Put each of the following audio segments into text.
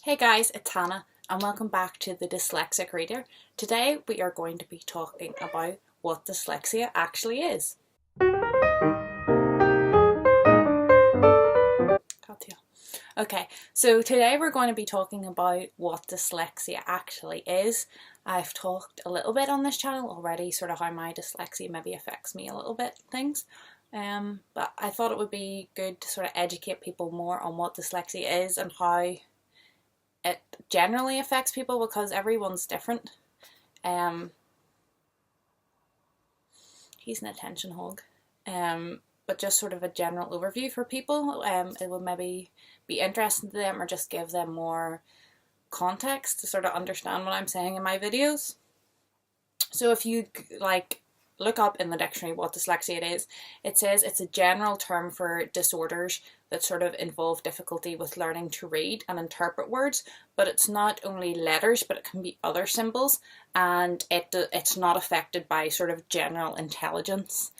Hey guys, it's Hannah and welcome back to the Dyslexic Reader. Today we are going to be talking about what dyslexia actually is. Okay, so today we're going to be talking about what dyslexia actually is. I've talked a little bit on this channel already, sort of how my dyslexia maybe affects me a little bit, things. But I thought it would be good to sort of educate people more on what dyslexia is and how it generally affects people, because everyone's different. He's an attention hog. But just sort of a general overview for people. It will maybe be interesting to them or just give them more context to sort of understand what I'm saying in my videos. So if you look up in the dictionary what dyslexia is, it says it's a general term for disorders that sort of involve difficulty with learning to read and interpret words, but it's not only letters, but it can be other symbols, and it's not affected by sort of general intelligence.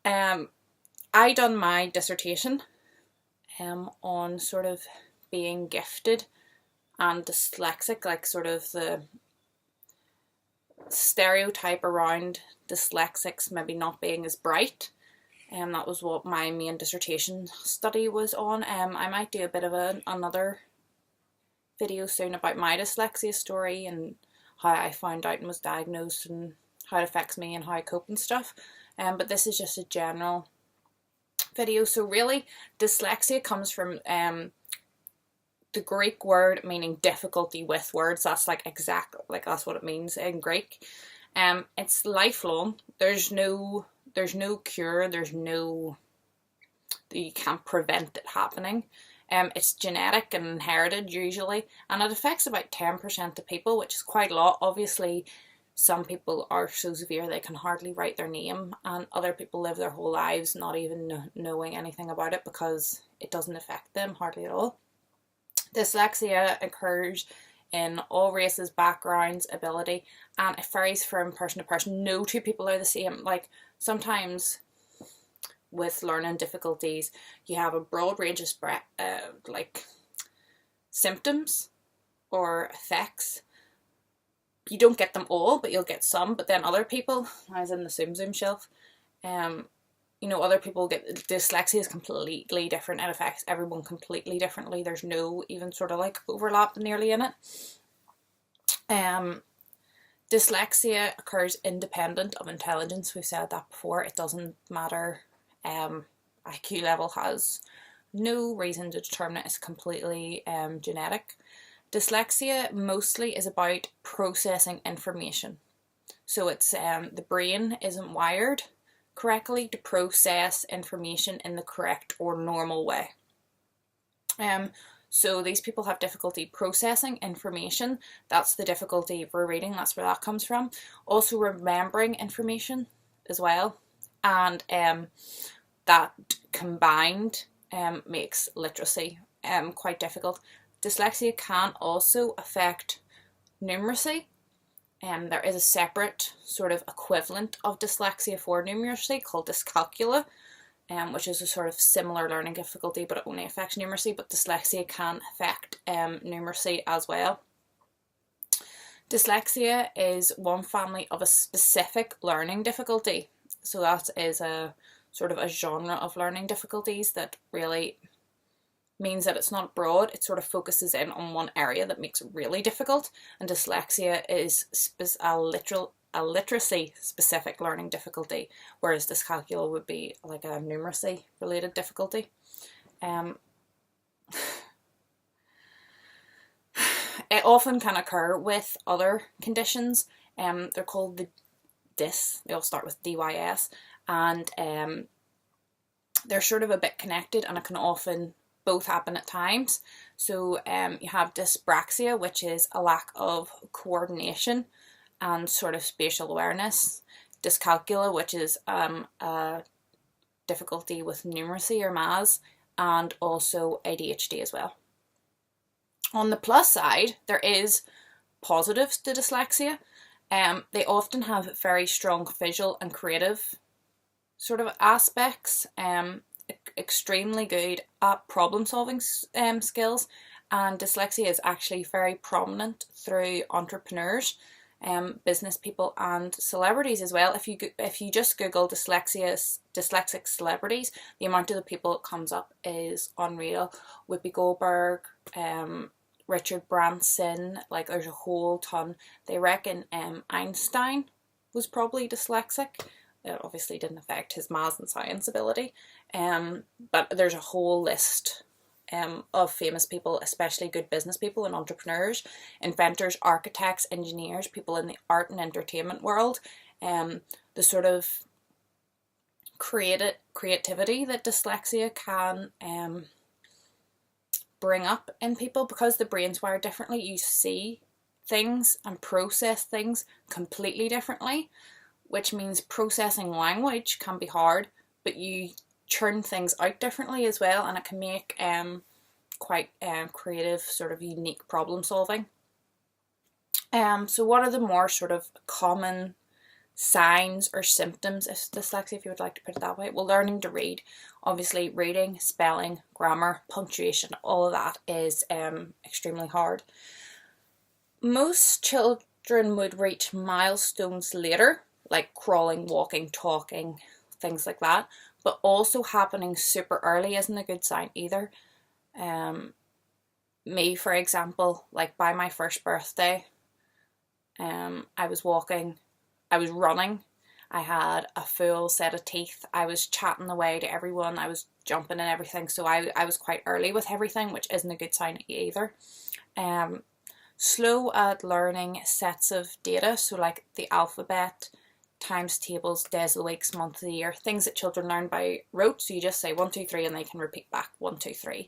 I done my dissertation on sort of being gifted and dyslexic, like sort of the stereotype around dyslexics maybe not being as bright. That was what my main dissertation study was on. I might do a bit of another video soon about my dyslexia story and how I found out and was diagnosed and how it affects me and how I cope and stuff. But this is just a general video. So really, dyslexia comes from the Greek word meaning difficulty with words. That's that's what it means in Greek. It's lifelong. There's no cure. You can't prevent it happening. It's genetic and inherited usually, and it affects about 10% of people, which is quite a lot. Obviously, some people are so severe they can hardly write their name, and other people live their whole lives not even knowing anything about it because it doesn't affect them hardly at all. Dyslexia occurs in all races, backgrounds, ability, and it varies from person to person. No two people are the same. Like, sometimes with learning difficulties, you have a broad range of symptoms or effects. You don't get them all, but you'll get some. But then other people, as in the Zoom shelf, other people get dyslexia is completely different. It affects everyone completely differently. There's no even sort of overlap nearly in it. Dyslexia occurs independent of intelligence. We've said that before. It doesn't matter. IQ level has no reason to determine it. It's completely genetic. Dyslexia mostly is about processing information. So it's the brain isn't wired correctly to process information in the correct or normal way. So these people have difficulty processing information. That's the difficulty for reading. That's where that comes from. Also remembering information as well. And that combined makes literacy quite difficult. Dyslexia can also affect numeracy. There is a separate sort of equivalent of dyslexia for numeracy called dyscalculia, which is a sort of similar learning difficulty, but it only affects numeracy. But dyslexia can affect numeracy as well. Dyslexia is one family of a specific learning difficulty. So that is a sort of a genre of learning difficulties that really means that it's not broad. It sort of focuses in on one area that makes it really difficult. And dyslexia is a literacy specific learning difficulty, whereas dyscalculia would be like a numeracy related difficulty. It often can occur with other conditions. They're called the dys. They all start with DYS, and they're sort of a bit connected, and it can often both happen at times. So you have dyspraxia, which is a lack of coordination and sort of spatial awareness. Dyscalculia, which is a difficulty with numeracy or maths, and also ADHD as well. On the plus side, there is positives to dyslexia. They often have very strong visual and creative sort of aspects. Extremely good at problem solving skills, And dyslexia is actually very prominent through entrepreneurs, business people and celebrities as well. If you just Google dyslexic celebrities, the amount of the people that comes up is unreal. Whoopi Goldberg, Richard Branson, like there's a whole ton. They reckon Einstein was probably dyslexic. It obviously didn't affect his maths and science ability, but there's a whole list of famous people, especially good business people and entrepreneurs, inventors, architects, engineers, people in the art and entertainment world. The sort of creativity that dyslexia can bring up in people, because the brain's wired differently. You see things and process things completely differently, which means processing language can be hard, but you churn things out differently as well, and it can make quite creative, sort of unique problem solving. So what are the more sort of common signs or symptoms of dyslexia, if you would like to put it that way? Well, learning to read. Obviously, reading, spelling, grammar, punctuation, all of that is extremely hard. Most children would reach milestones later, like crawling, walking, talking, things like that. But also happening super early isn't a good sign either. Me, for example, like by my first birthday, I was running, I had a full set of teeth, I was chatting away to everyone, I was jumping and everything, so I was quite early with everything, which isn't a good sign either. Slow at learning sets of data, so like the alphabet, times tables, days of the week, months of the year, things that children learn by rote, so you just say 1, 2, 3 and they can repeat back 1, 2, 3.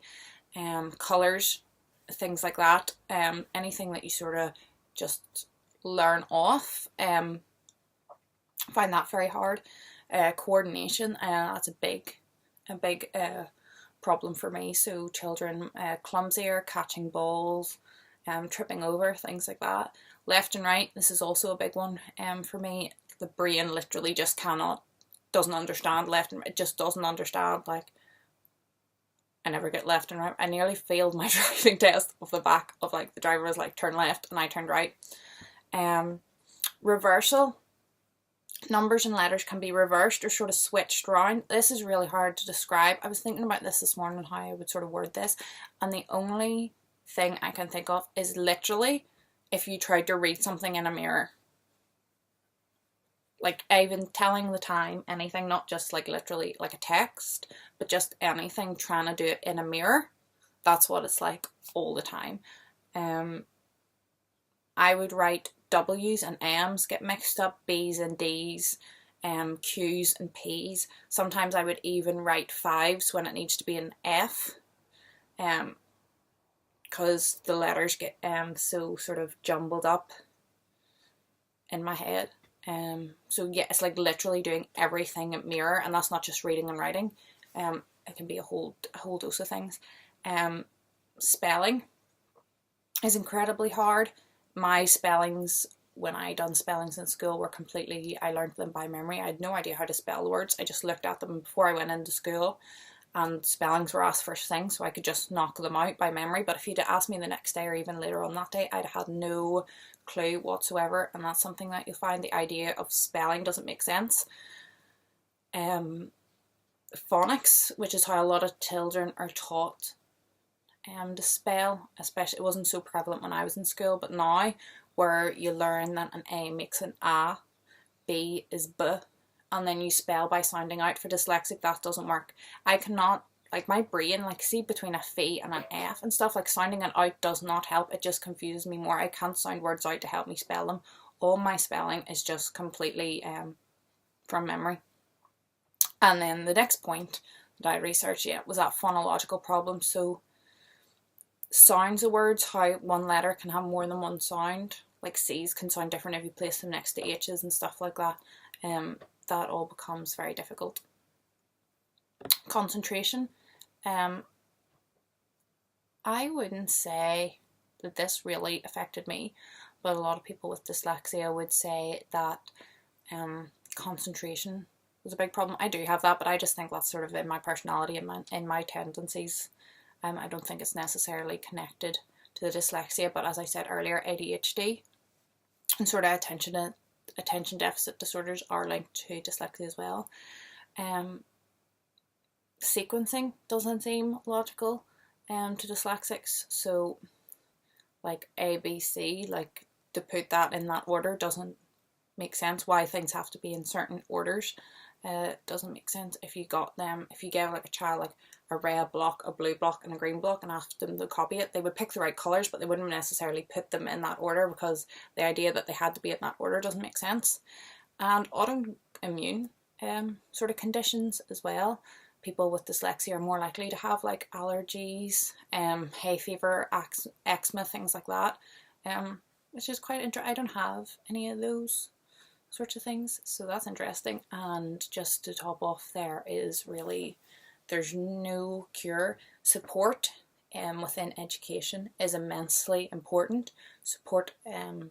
Colours, things like that, anything that you sort of just learn off, find that very hard. Coordination, that's a big problem for me. So children clumsier, catching balls, tripping over, things like that. Left and right, this is also a big one for me. The brain literally just doesn't understand left and right. It just doesn't understand. Like, I never get left and right. I nearly failed my driving test off the back of, like, the driver was like, turn left and I turned right. Reversal. Numbers and letters can be reversed or sort of switched around. This is really hard to describe. I was thinking about this morning, how I would sort of word this, and the only thing I can think of is literally if you tried to read something in a mirror. Like, even telling the time, anything, not just like literally like a text, but just anything, trying to do it in a mirror. That's what it's like all the time. I would write W's and M's get mixed up, B's and D's, Q's and P's. Sometimes I would even write 5s when it needs to be an F, because the letters get so sort of jumbled up in my head. So yeah, it's like literally doing everything in mirror, and that's not just reading and writing. It can be a whole dose of things. Spelling is incredibly hard. My spellings, when I done spellings in school, were completely, I learned them by memory. I had no idea how to spell the words. I just looked at them before I went into school, and spellings were asked first thing, so I could just knock them out by memory. But if you'd asked me the next day or even later on that day, I'd had no clue whatsoever, and that's something that you'll find. The idea of spelling doesn't make sense. Phonics, which is how a lot of children are taught to spell, especially, it wasn't so prevalent when I was in school, but now, where you learn that an A makes an A, B is B, and then you spell by sounding out. For dyslexic, that doesn't work. I cannot, like, my brain, like, see between a F and an F and stuff, like, sounding it out does not help. It just confuses me more. I can't sound words out to help me spell them. All my spelling is just completely from memory. And then the next point that I researched, was that phonological problem. So sounds of words, how one letter can have more than one sound, like C's can sound different if you place them next to H's and stuff like that. That all becomes very difficult. Concentration. I wouldn't say that this really affected me, but a lot of people with dyslexia would say that concentration was a big problem. I do have that, but I just think that's sort of in my personality and in my tendencies. I don't think it's necessarily connected to the dyslexia, but as I said earlier, ADHD and sort of attention deficit disorders are linked to dyslexia as well. Sequencing doesn't seem logical to dyslexics, so like A, B, C, like to put that in that order doesn't make sense. Why things have to be in certain orders doesn't make sense. If you gave like a child like a red block, a blue block and a green block and asked them to copy it, they would pick the right colours, but they wouldn't necessarily put them in that order, because the idea that they had to be in that order doesn't make sense. And autoimmune sort of conditions as well. People with dyslexia are more likely to have like allergies, hay fever, eczema, things like that, which is quite interesting. I don't have any of those sorts of things, so that's interesting. And just to top off, there's no cure. Support within education is immensely important. Support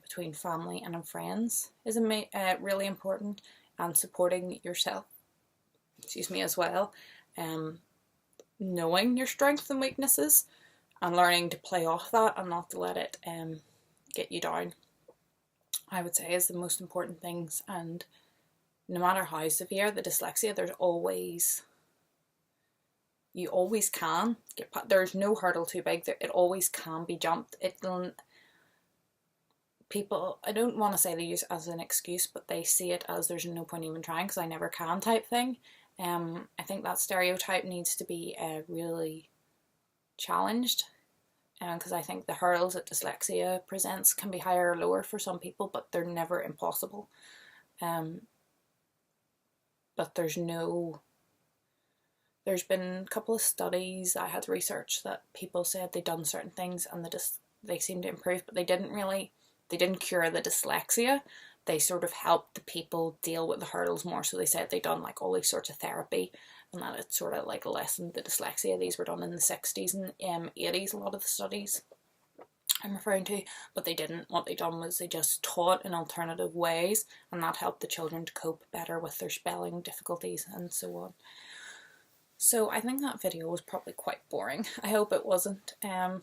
between family and friends is really important, and supporting yourself, as well. Knowing your strengths and weaknesses and learning to play off that and not to let it get you down, I would say, is the most important things. And no matter how severe the dyslexia, you always can get past. There's no hurdle too big. It always can be jumped. People, I don't want to say they use it as an excuse, but they see it as there's no point even trying because I never can type thing. I think that stereotype needs to be really challenged, because I think the hurdles that dyslexia presents can be higher or lower for some people, but they're never impossible. But there's been a couple of studies I had researched that people said they'd done certain things and they seemed to improve, but they didn't cure the dyslexia. They sort of helped the people deal with the hurdles more. So they said they'd done like all these sorts of therapy and that it sort of like lessened the dyslexia. These were done in the 60s and 80s, a lot of the studies I'm referring to, but they didn't. What they done was they just taught in alternative ways, and that helped the children to cope better with their spelling difficulties and so on. So I think that video was probably quite boring. I hope it wasn't. I'm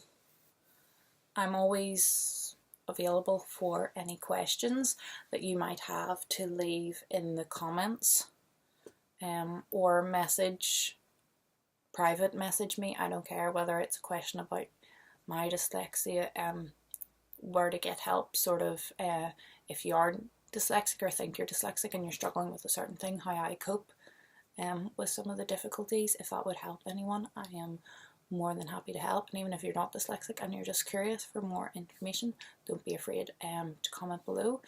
always available for any questions that you might have to leave in the comments, or private message me. I don't care whether it's a question about my dyslexia, where to get help, sort of, if you are dyslexic or think you're dyslexic and you're struggling with a certain thing, how I cope with some of the difficulties. If that would help anyone, I am more than happy to help. And even if you're not dyslexic and you're just curious for more information, don't be afraid to comment below.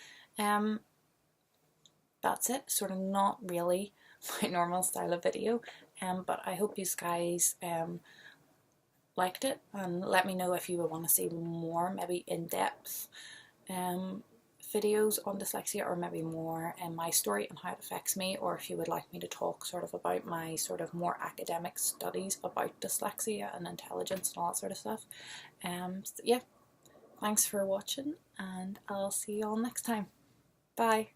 That's it. Sort of not really my normal style of video, but I hope you guys liked it, and let me know if you would want to see more maybe in-depth videos on dyslexia, or maybe more my story and how it affects me, or if you would like me to talk sort of about my sort of more academic studies about dyslexia and intelligence and all that sort of stuff. So yeah, thanks for watching, and I'll see you all next time. Bye.